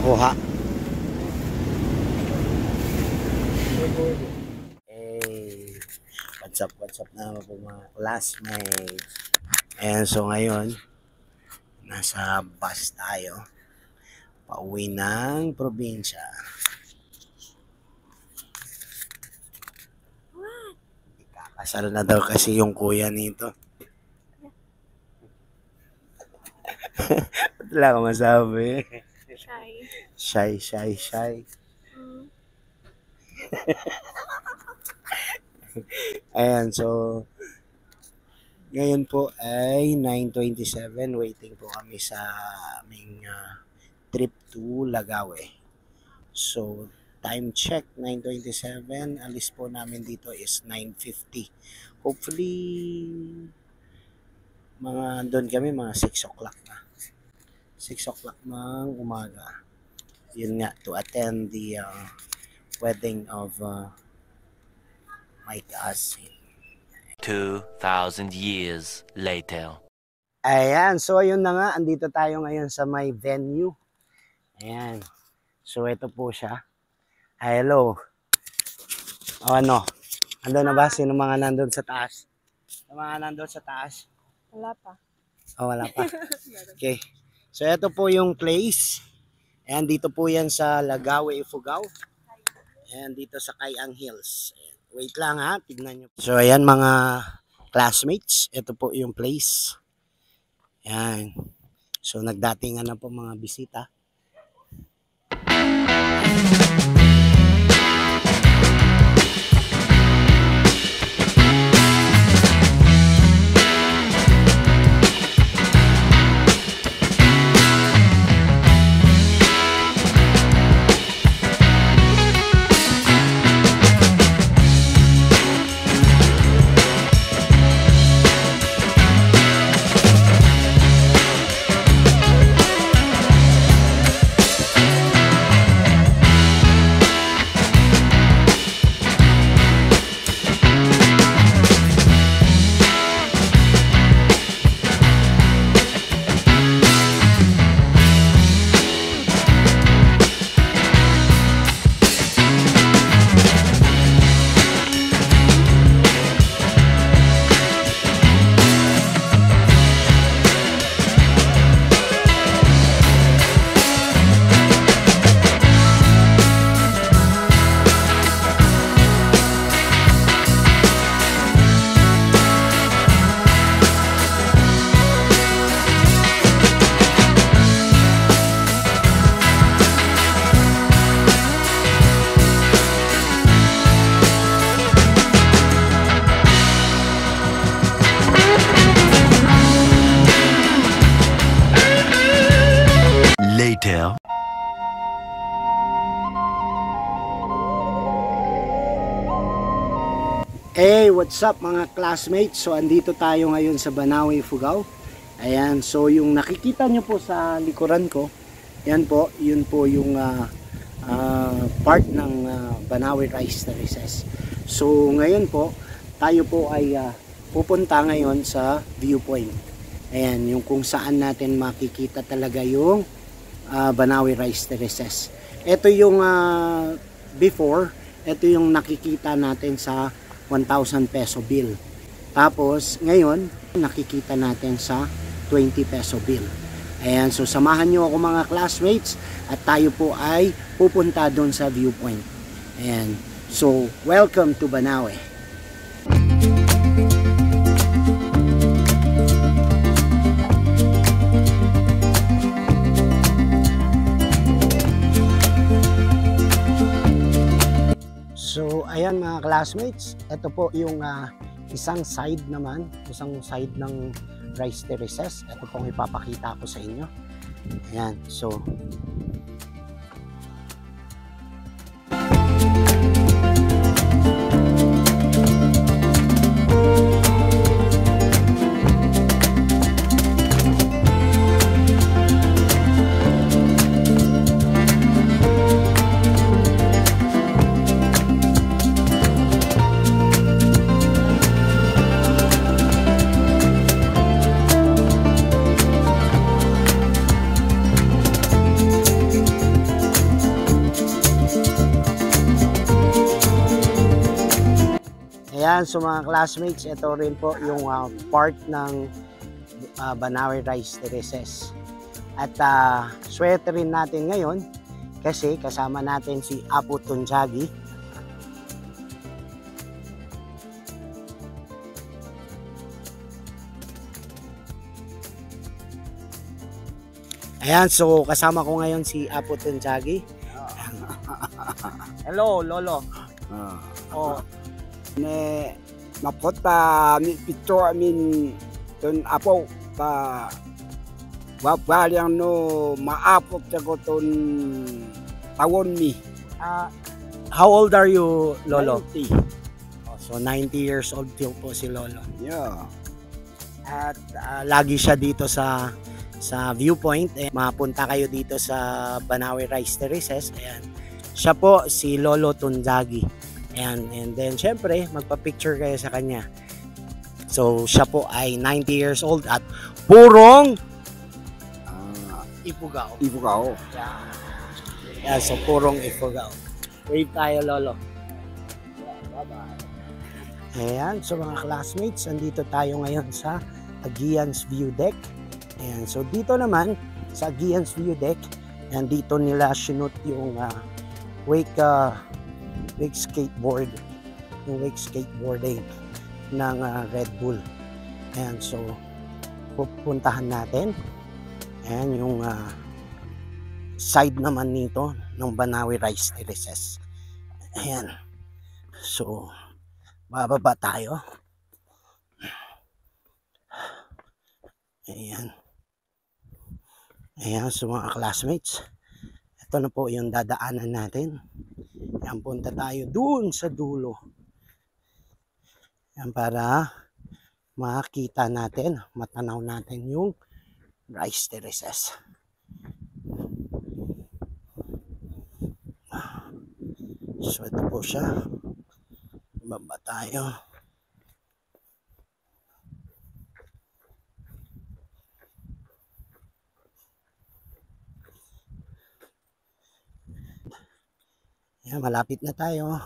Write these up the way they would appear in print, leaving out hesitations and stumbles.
nakuha. Hey, what's up na po mga classmates. And so ngayon, nasa bus tayo. Pauwi ng probinsya. Kasal na daw kasi yung kuya nito. Wala akong masabi. Shy. Ayan, so ngayon po ay 9:27. Waiting po kami sa aming trip to Lagawe. So time check 9:27. Alis po namin dito is 9:50. Hopefully mga doon kami mga 6 o'clock na. 6 o'clock ng umaga. Yun nga, to attend the wedding of my cousin. 2,000 years later. Ayan, so ayun na nga, andito tayo ngayon sa my venue. Ayan, so ito po siya. Hello. O ano, ando na ba? Sino mga nandun sa taas? Sino mga nandun sa taas? Wala pa. Oh, wala pa. Okay. So ito po yung place. Ayan, dito po yan sa Lagawe, Ifugao. Ayan, dito sa Kayang Hills. Ayan. Wait lang ha, tignan nyo. So ayan mga classmates, ito po yung place. Ayan. So nagdatingan na po mga bisita. Later. Hey, what's up mga classmates? So andito tayo ngayon sa Banawe, Ifugao. Ayan, so yung nakikita nyo po sa likuran ko, yan po, yun po yung part ng Banawe Rice Terraces. So ngayon po, tayo po ay pupunta ngayon sa viewpoint. Ayan, yung kung saan natin makikita talaga yung Banawe Rice Terraces. Ito yung before, ito yung nakikita natin sa 1,000 peso bill. Tapos ngayon nakikita natin sa 20 peso bill. Ayan, so samahan nyo ako mga classmates at tayo po ay pupunta doon sa viewpoint. Ayan, so welcome to Banawe. So ayan mga classmates, ito po yung isang side naman, isang side ng Rice Terraces. Ito pong ipapakita ko sa inyo. Ayan, so Ayan, so mga classmates, ito rin po yung part ng Banawe Rice Terraces. At swerte rin natin ngayon kasi kasama natin si Apo Tunjagi. Ayan, so kasama ko ngayon si Apo Tunjagi. Hello, Lolo. Oh. Ne mapota mi pito amin ton apo pa wapaliang no maapot ko ton tawon mi. How old are you, Lolo? 90. Oh, so 90 years old po si Lolo. Yeah. At lagi siya dito sa viewpoint. Mapunta kayo dito sa Banawe Rice Terraces. Ayan. Siya po si Lolo Tunjagi. Ayan. And then syempre magpa-picture kayo sa kanya. So siya po ay 90 years old at purong Ifugao. Ifugao. Yeah, so purong Ifugao. Wave tayo, Lolo. Ayan, so mga classmates, andito tayo ngayon sa Aguian's View Deck. Ayan, so dito naman sa Aguian's View Deck, ayan, dito nila sinut yung wake skateboard, yung wake skateboarding ng Red Bull. Ayan, so pupuntahan natin. Ayan yung side naman nito ng Banawe Rice Terraces. Ayan, so bababa tayo. Ayan. Ayan, so mga classmates, ito na po yung dadaanan natin. Ayan, punta tayo dun sa dulo. Ayan, para makita natin, matanaw natin yung Rice Terraces. So ito po siya. Baba tayo. Ayan, malapit na tayo.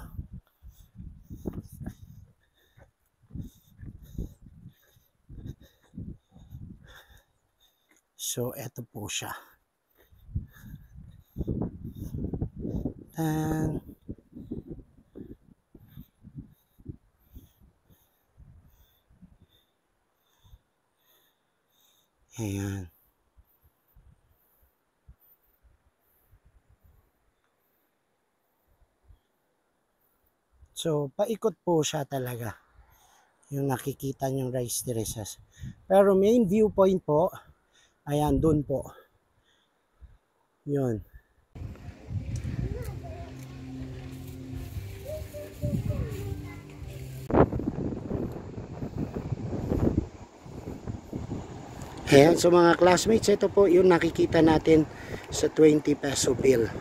So, eto po siya. Ayan. Ayan. So, paikot po siya talaga. Yung nakikita niyong Rice Terraces. Pero main viewpoint po, ayan, dun po. Yun. Ayan, so mga classmates, ito po yung nakikita natin sa 20 peso bill.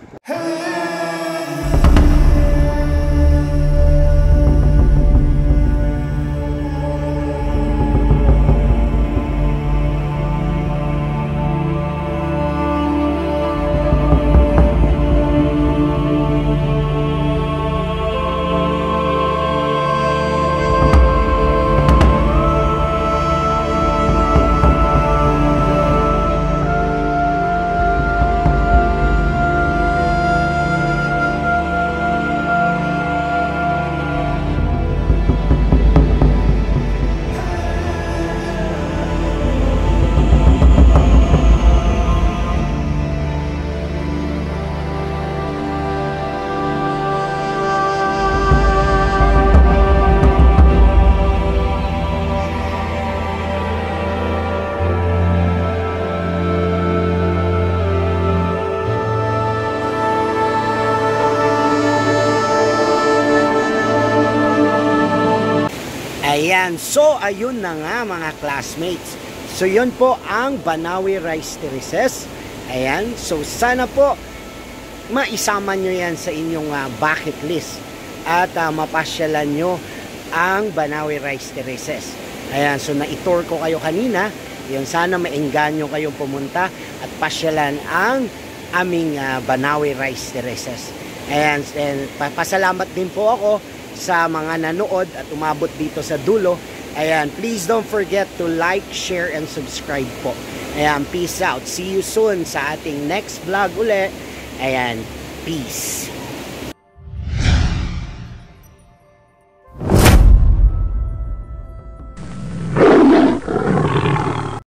Ayan, so ayun na nga mga classmates. So yun po ang Banawe Rice Terraces. Ayan, so sana po maisama nyo yan sa inyong bucket list at mapasyalan nyo ang Banawe Rice Terraces. Ayan, so na-tour ko kayo kanina. Yun, sana maengganyo kayong pumunta at pasyalan ang aming Banawe Rice Terraces. Ayan, and pasalamat din po ako sa mga nanood at umabot dito sa dulo. Ayan, please don't forget to like, share, and subscribe po. Ayan, peace out. See you soon sa ating next vlog uli. Ayan, peace.